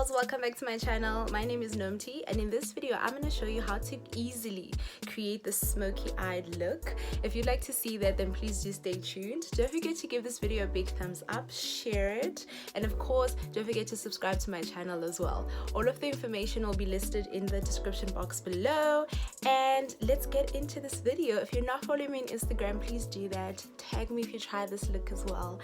girls, welcome back to my channel. My name is Nomti, and in this video I'm going to show you how to easily create the smoky eyed look. If you'd like to see that, then please do stay tuned. Don't forget to give this video a big thumbs up, share it, and of course don't forget to subscribe to my channel as well. All of the information will be listed in the description box below, and let's get into this video. If you're not following me on Instagram, please do that. Tag me if you try this look as well.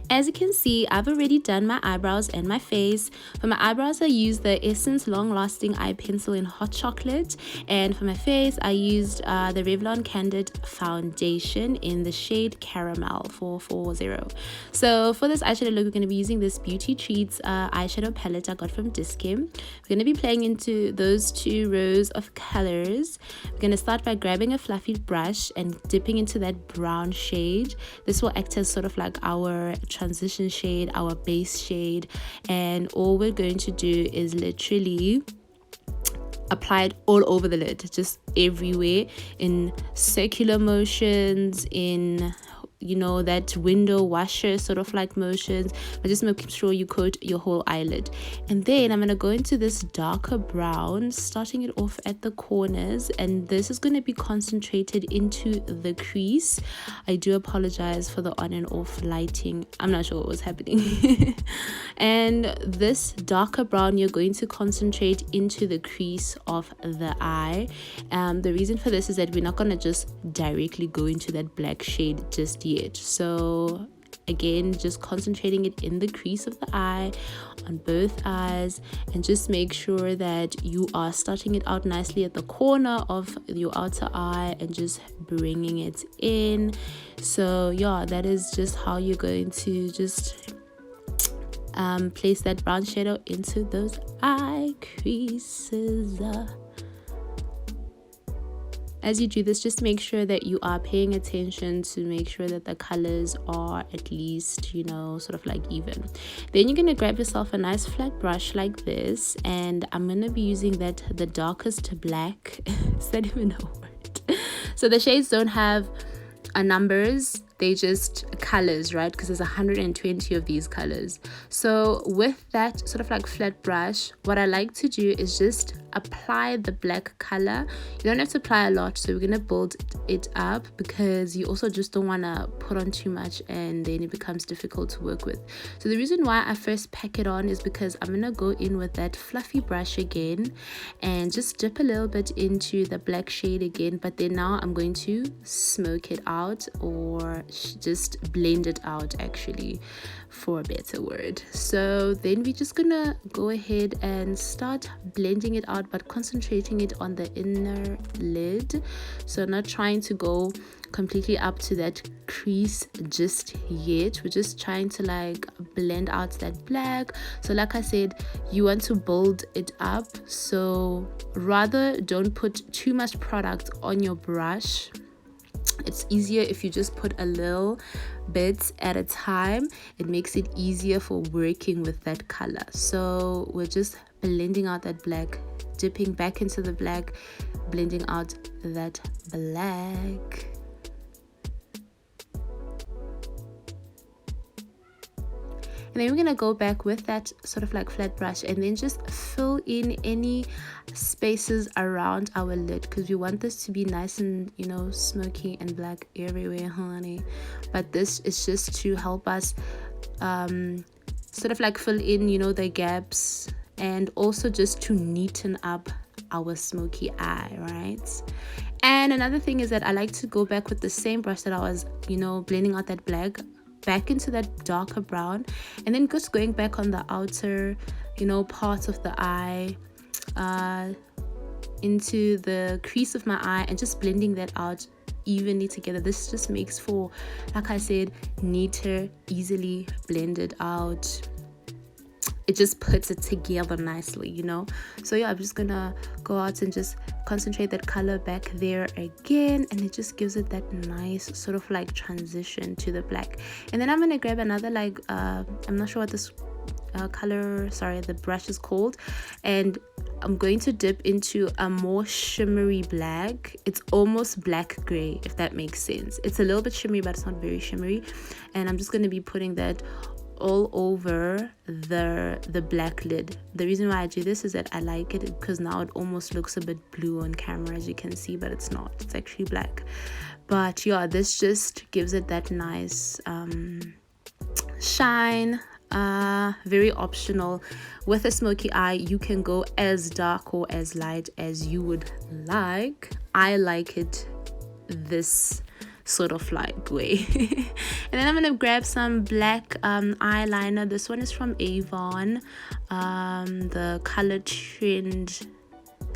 As you can see, I've already done my eyebrows and my face. For my eyebrows, I used the Essence Long Lasting Eye Pencil in Hot Chocolate. And for my face, I used the Revlon Candid Foundation in the shade Caramel 440. So for this eyeshadow look, we're going to be using this Beauty Treats eyeshadow palette I got from Diskim. We're going to be playing into those two rows of colors. We're going to start by grabbing a fluffy brush and dipping into that brown shade. This will act as sort of like our transition shade, our base shade, and all we're going to do is literally apply it all over the lid, just everywhere, in circular motions, in that window washer sort of like motions, but just make sure you coat your whole eyelid. And then I'm going to go into this darker brown, starting it off at the corners, and this is going to be concentrated into the crease. I do apologize for the on and off lighting, I'm not sure what was happening. And this darker brown you're going to concentrate into the crease of the eye. The reason for this is that we're not going to just directly go into that black shade just yet. So again, just concentrating it in the crease of the eye on both eyes, and just make sure that you are starting it out nicely at the corner of your outer eye and just bringing it in. So yeah, that is just how you're going to just place that brown shadow into those eye creases. As you do this, just make sure that you are paying attention to make sure that the colors are at least, sort of like even. Then you're going to grab yourself a nice flat brush like this, and I'm going to be using the darkest black. Is that even a word? So the shades don't have numbers, they just colors, right? Because there's 120 of these colors. So with that sort of like flat brush, what I like to do is just apply the black color. You don't have to apply a lot, so we're gonna build it up, because you also just don't want to put on too much and then it becomes difficult to work with. So the reason why I first pack it on is because I'm gonna go in with that fluffy brush again and just dip a little bit into the black shade again, but then now I'm going to smoke it out, or just blend it out, actually, for a better word. So then we're just gonna go ahead and start blending it out, but concentrating it on the inner lid. So not trying to go completely up to that crease just yet. We're just trying to like blend out that black. So like I said, you want to build it up, so rather don't put too much product on your brush. It's easier if you just put a little bit at a time. It makes it easier for working with that color. So we're just blending out that black, dipping back into the black, blending out that black. And then we're going to go back with that sort of like flat brush and then just fill in any spaces around our lid, because we want this to be nice and, smoky and black everywhere, honey. But this is just to help us sort of like fill in, the gaps, and also just to neaten up our smoky eye, right? And another thing is that I like to go back with the same brush that I was, blending out that black, back into that darker brown, and then just going back on the outer part of the eye, into the crease of my eye, and just blending that out evenly together. This just makes for, like I said, neater, easily blended out. It just puts it together nicely, So yeah, I'm just gonna go out and just concentrate that color back there again, and it just gives it that nice sort of like transition to the black. And then I'm gonna grab another I'm not sure what this the brush is called, and I'm going to dip into a more shimmery black. It's almost black gray, if that makes sense. It's a little bit shimmery, but it's not very shimmery. And I'm just going to be putting that all over the black lid. The reason why I do this is that I like it because now it almost looks a bit blue on camera, as you can see, but it's not, it's actually black. But yeah, this just gives it that nice shine. Very optional. With a smoky eye, you can go as dark or as light as you would like. I like it this sort of like way. And then I'm gonna grab some black eyeliner. This one is from Avon, the Color Trend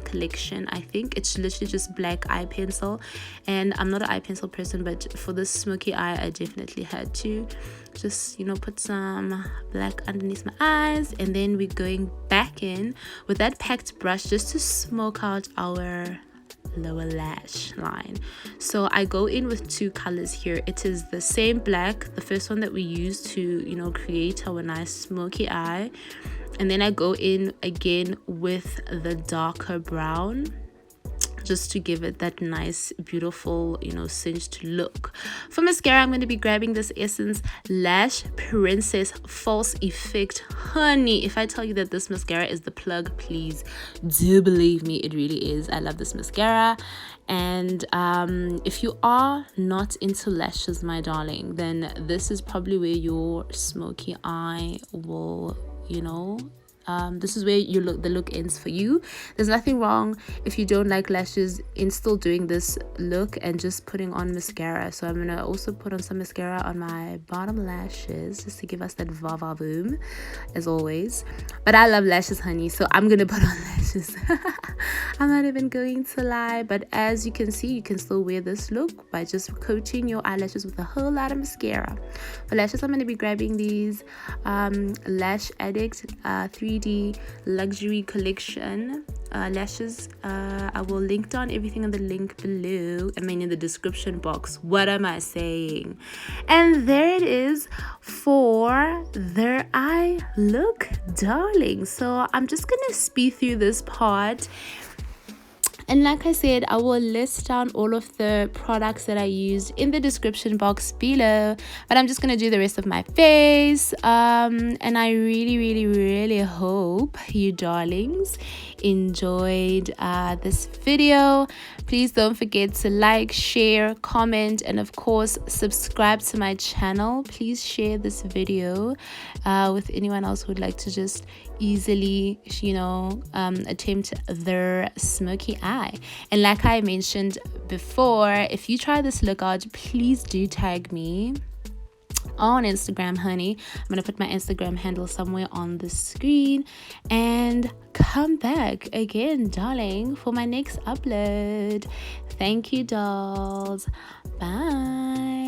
collection. I think it's literally just black eye pencil, and I'm not an eye pencil person, but for this smoky eye I definitely had to just, you know, put some black underneath my eyes. And then we're going back in with that packed brush just to smoke out our lower lash line. So I go in with two colors here. It is the same black, the first one that we used to, you know, create our nice smoky eye, and then I go in again with the darker brown just to give it that nice beautiful, you know, cinched look. For mascara, I'm going to be grabbing this Essence Lash Princess False Effect. Honey, if I tell you that this mascara is the plug, please do believe me, it really is. I love this mascara. And if you are not into lashes, my darling, then this is probably where your smoky eye will, you know, this is where you look, the look ends for you. There's nothing wrong if you don't like lashes in still doing this look and just putting on mascara. So I'm gonna also put on some mascara on my bottom lashes just to give us that va-va boom, as always. But I love lashes, honey, so I'm gonna put on lashes. I'm not even going to lie. But as you can see, you can still wear this look by just coating your eyelashes with a whole lot of mascara. For lashes, I'm gonna be grabbing these Lash Addict 3D Luxury Collection lashes. I will link down everything in the link below, I mean in the description box. What am I saying? And there it is for their eye look, darling. So I'm just gonna speed through this part. And like I said, I will list down all of the products that I used in the description box below. But I'm just going to do the rest of my face. And I really hope you darlings enjoyed this video. Please don't forget to like, share, comment, and of course subscribe to my channel. Please share this video with anyone else who would like to just easily, you know, attempt their smoky eye. And like I mentioned before, if you try this look out, please do tag me on Instagram, honey. I'm gonna put my Instagram handle somewhere on the screen, and come back again, darling, for my next upload. Thank you, dolls. Bye.